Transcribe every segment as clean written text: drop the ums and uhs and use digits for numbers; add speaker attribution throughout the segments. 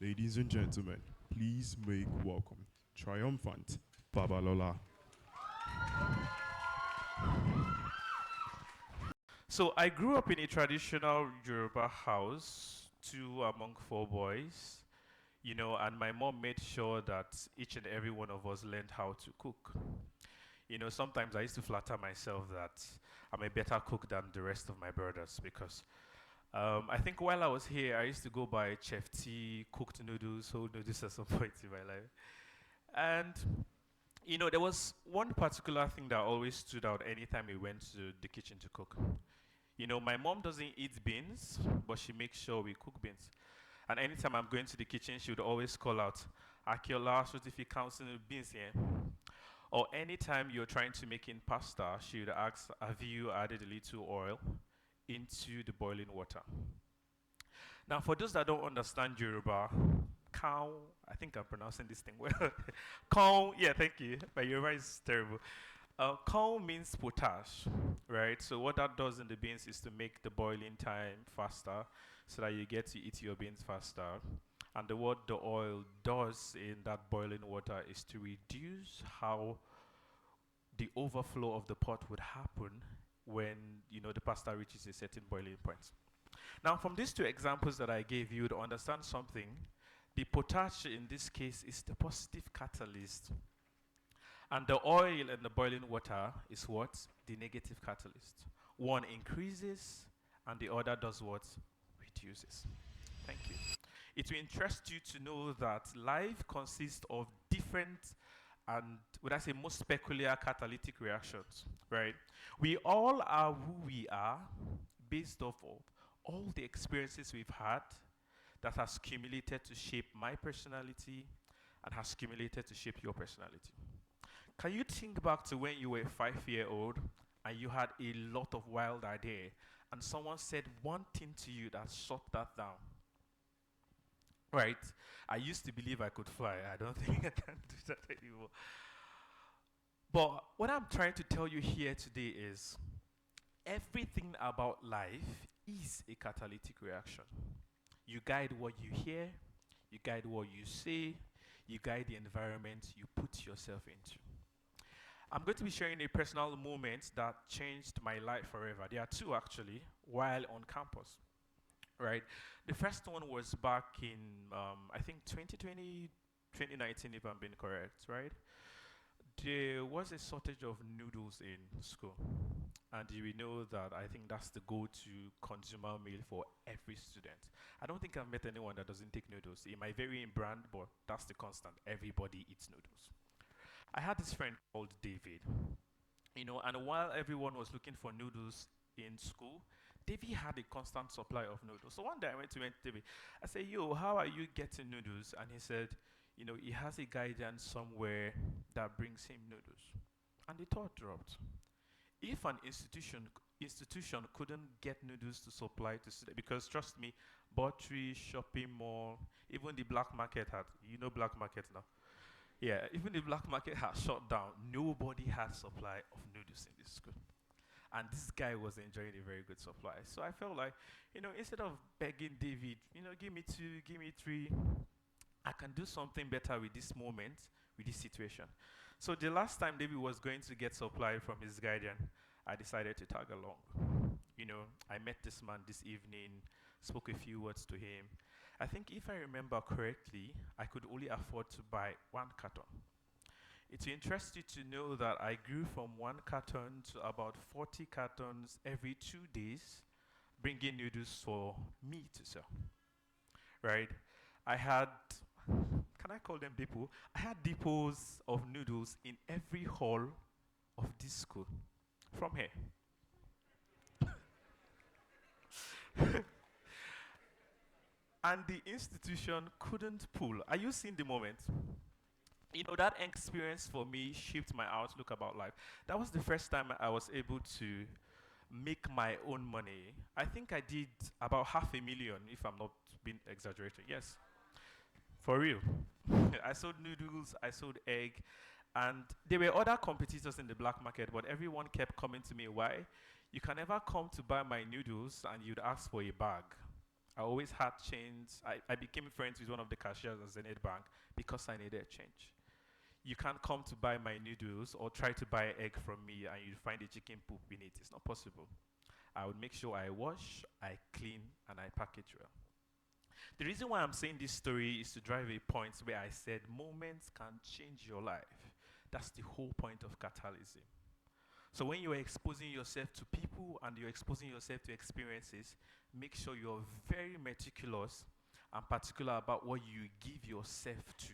Speaker 1: Ladies and gentlemen, please make welcome Triumphant Babalola.
Speaker 2: So I grew up in a traditional Yoruba house, two among four boys, and my mom made sure that each and every one of us learned how to cook. Sometimes I used to flatter myself that I'm a better cook than the rest of my brothers because I think while I was here, I used to go by Chef T, cooked noodles, whole noodles at some point in my life. And there was one particular thing that always stood out anytime we went to the kitchen to cook. My mom doesn't eat beans, but she makes sure we cook beans. And anytime I'm going to the kitchen, she would always call out, Akiola, so if you count beans here. Or anytime you're trying to make in pasta, she would ask, have you added a little oil into the boiling water? Now, for those that don't understand Yoruba, cow, I think I'm pronouncing this thing well. Cow, yeah, thank you. My Yoruba is terrible. Cow means potash, right? So what that does in the beans is to make the boiling time faster so that you get to eat your beans faster. And what the oil does in that boiling water is to reduce how the overflow of the pot would happen when the pasta reaches a certain boiling point. Now, from these two examples that I gave you, to understand something, the potash in this case is the positive catalyst, and the oil in the boiling water is what? The negative catalyst. One increases, and the other does what? Reduces. Thank you. It will interest you to know that life consists of different and, would I say, most peculiar catalytic reactions, right? We all are who we are based off of all the experiences we've had that has accumulated to shape my personality and has accumulated to shape your personality. Can you think back to when you were 5 year old and you had a lot of wild idea and someone said one thing to you that shut that down? Right? I used to believe I could fly. I don't think I can do that anymore. But what I'm trying to tell you here today is everything about life is a catalytic reaction. You guide what you hear, you guide what you say, you guide the environment you put yourself into. I'm going to be sharing a personal moment that changed my life forever. There are two actually, while on campus, right? The first one was back in, I think 2020, 2019, if I'm being correct, right? There was a shortage of noodles in school. And you know that I think that's the go-to consumer meal for every student. I don't think I've met anyone that doesn't take noodles. It might vary in brand, but that's the constant. Everybody eats noodles. I had this friend called David, and while everyone was looking for noodles in school, David had a constant supply of noodles. So one day I went to David. I said, yo, how are you getting noodles? And he said, he has a guidance somewhere that brings him noodles. And the thought dropped. If an institution couldn't get noodles to supply to students, because trust me, Buttery, shopping mall, even the black market had, black market now. Yeah, even the black market has shut down. Nobody had supply of noodles in this school. And this guy was enjoying a very good supply. So I felt like, instead of begging David, give me two, give me three, I can do something better with this moment, with this situation. So the last time David was going to get supply from his guardian, I decided to tag along. I met this man this evening, spoke a few words to him. I think if I remember correctly, I could only afford to buy one carton. It will interest you to know that I grew from one carton to about 40 cartons every 2 days, bringing noodles for me to sell. Right? I had, can I call them depot? I had depots of noodles in every hall of this school from here. And the institution couldn't pull. Are you seeing the moment? That experience for me shaped my outlook about life. That was the first time I was able to make my own money. I think I did about 500,000, if I'm not being exaggerating. Yes, for real. I sold noodles, I sold egg, and there were other competitors in the black market, but everyone kept coming to me. Why? You can never come to buy my noodles and you'd ask for a bag. I always had change. I became friends with one of the cashiers at Zenith Bank because I needed change. You can't come to buy my noodles or try to buy egg from me and you find a chicken poop in it. It's not possible. I would make sure I wash, I clean, and I package well. The reason why I'm saying this story is to drive a point where I said moments can change your life. That's the whole point of catalysm. So when you're exposing yourself to people and you're exposing yourself to experiences, make sure you're very meticulous and particular about what you give yourself to.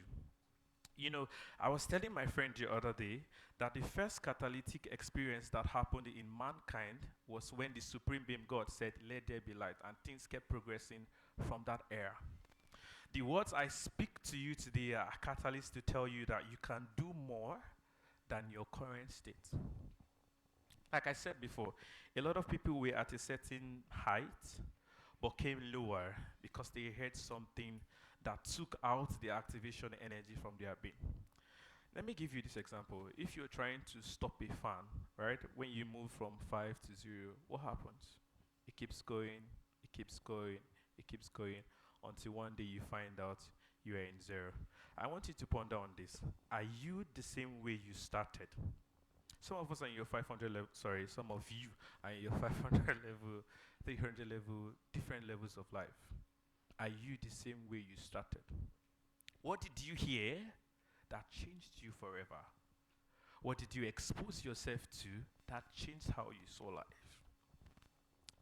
Speaker 2: You know, I was telling my friend the other day that the first catalytic experience that happened in mankind was when the supreme being God said, "Let there be light," and things kept progressing from that era. The words I speak to you today are catalysts to tell you that you can do more than your current state. Like I said before, a lot of people were at a certain height but came lower because they heard something that took out the activation energy from their being. Let me give you this example. If you're trying to stop a fan, right, when you move from 5 to 0, what happens? It keeps going, it keeps going, it keeps going until one day you find out you are in 0. I want you to ponder on this. Are you the same way you started? Some of us are in your 500 level, sorry, some of you are in your 500 level, 300 level, different levels of life. Are you the same way you started? What did you hear that changed you forever? What did you expose yourself to that changed how you saw life?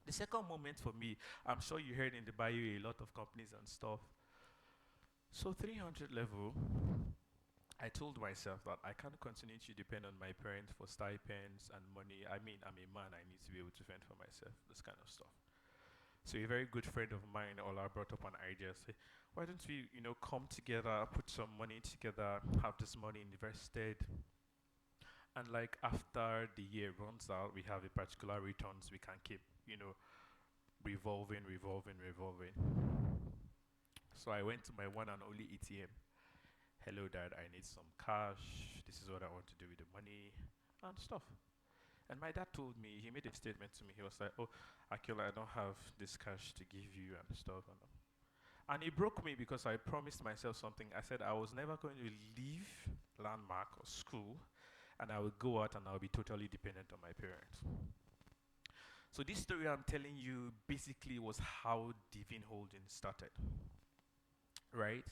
Speaker 2: The second moment for me, I'm sure you heard in the bio a lot of companies and stuff. So 300 level, I told myself that I can't continue to depend on my parents for stipends and money. I mean, I'm a man, I need to be able to fend for myself, this kind of stuff. So a very good friend of mine, Ola, brought up an idea, say, why don't we, come together, put some money together, have this money invested, and like after the year runs out, we have a particular returns we can keep, revolving, revolving, revolving. So I went to my one and only ATM. Hello, Dad, I need some cash. This is what I want to do with the money and stuff. And my dad told me, he made a statement to me. He was like, "Oh, Akila, I don't have this cash to give you and stuff." And it broke me because I promised myself something. I said I was never going to leave Landmark or school, and I would go out and I would be totally dependent on my parents. So this story I'm telling you basically was how Divine Holding started, right?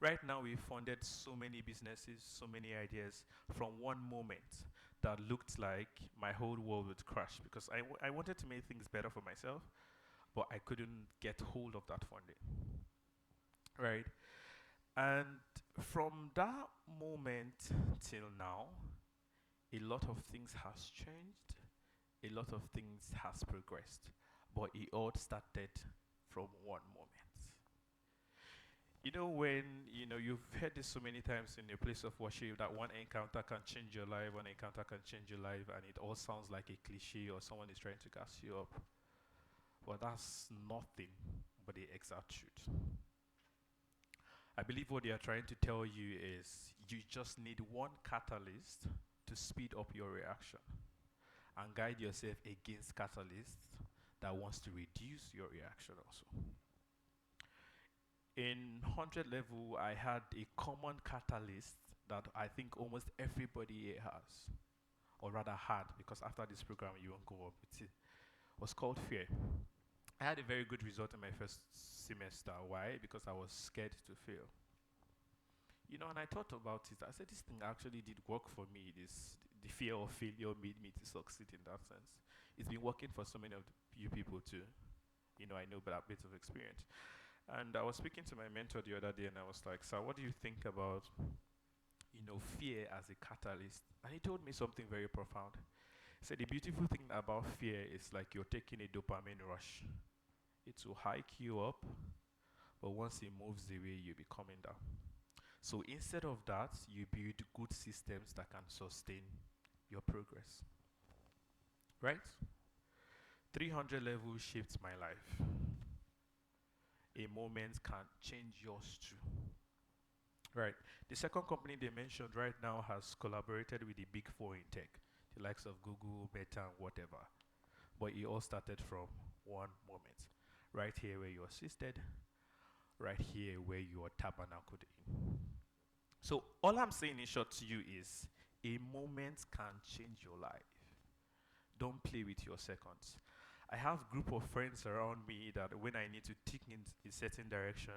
Speaker 2: Right now we've funded so many businesses, so many ideas from one moment that looked like my whole world would crash because I wanted to make things better for myself, but I couldn't get hold of that funding, right? And from that moment till now, a lot of things has changed, a lot of things has progressed, but it all started from one moment. When you've heard this so many times in your place of worship that one encounter can change your life, one encounter can change your life, and it all sounds like a cliche or someone is trying to gas you up. Well, that's nothing but the exact truth. I believe what they are trying to tell you is you just need one catalyst to speed up your reaction and guide yourself against catalysts that wants to reduce your reaction also. In 100 level, I had a common catalyst that I think almost everybody here has, or rather had, because after this program you won't go up with it, was called fear. I had a very good result in my first semester. Why? Because I was scared to fail. And I thought about it. I said, this thing actually did work for me. The fear of failure made me to succeed in that sense. It's been working for so many of you people too. I know that bit of experience. And I was speaking to my mentor the other day, and I was like, "Sir, what do you think about, fear as a catalyst?" And he told me something very profound. He said, "The beautiful thing about fear is like you're taking a dopamine rush. It will hike you up, but once it moves away, you'll be coming down. So instead of that, you build good systems that can sustain your progress." Right? 300 level shaped my life. A moment can change yours too. Right. The second company they mentioned right now has collaborated with the big four in tech, the likes of Google, Meta, and whatever. But it all started from one moment. right here where you're assisted, right here where you are tabernacled in. So all I'm saying in short to you is a moment can change your life. Don't play with your seconds. I have group of friends around me that when I need to think in a certain direction,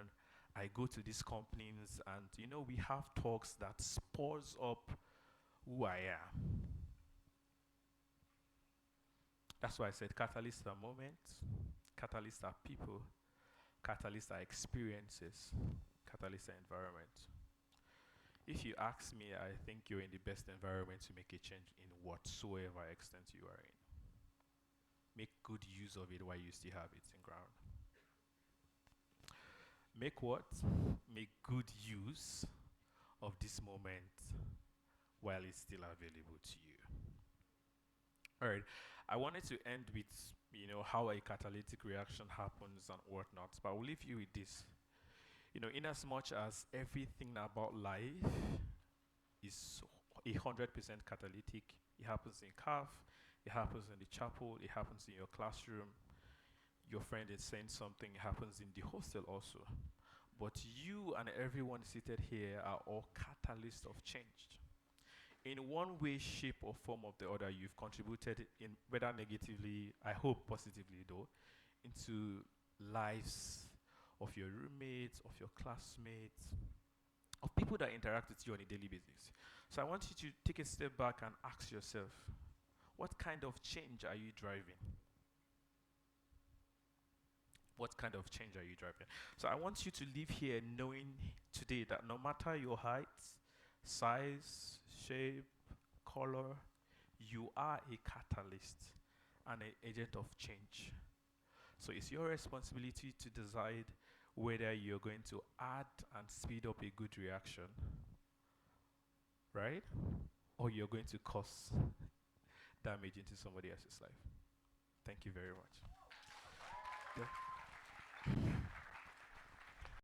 Speaker 2: I go to these companies and we have talks that spurs up who I am. That's why I said catalysts are moments, catalysts are people, catalysts are experiences, catalysts are environment. If you ask me, I think you're in the best environment to make a change in whatsoever extent you are in. Make good use of it while you still have it in ground. Make what? Make good use of this moment while it's still available to you. All right. I wanted to end with, how a catalytic reaction happens and whatnot, but I'll leave you with this. In as much as everything about life is 100% catalytic, it happens in CAF, it happens in the chapel, it happens in your classroom, your friend is saying something, it happens in the hostel also. But you and everyone seated here are all catalysts of change. In one way, shape, or form of the other, you've contributed, in whether negatively, I hope positively though, into lives of your roommates, of your classmates, of people that interact with you on a daily basis. So I want you to take a step back and ask yourself, what kind of change are you driving? What kind of change are you driving? So I want you to leave here knowing today that no matter your height, size, shape, color, you are a catalyst and an agent of change. So it's your responsibility to decide whether you're going to add and speed up a good reaction, right? Or you're going to cause damage into somebody else's life. Thank you very much.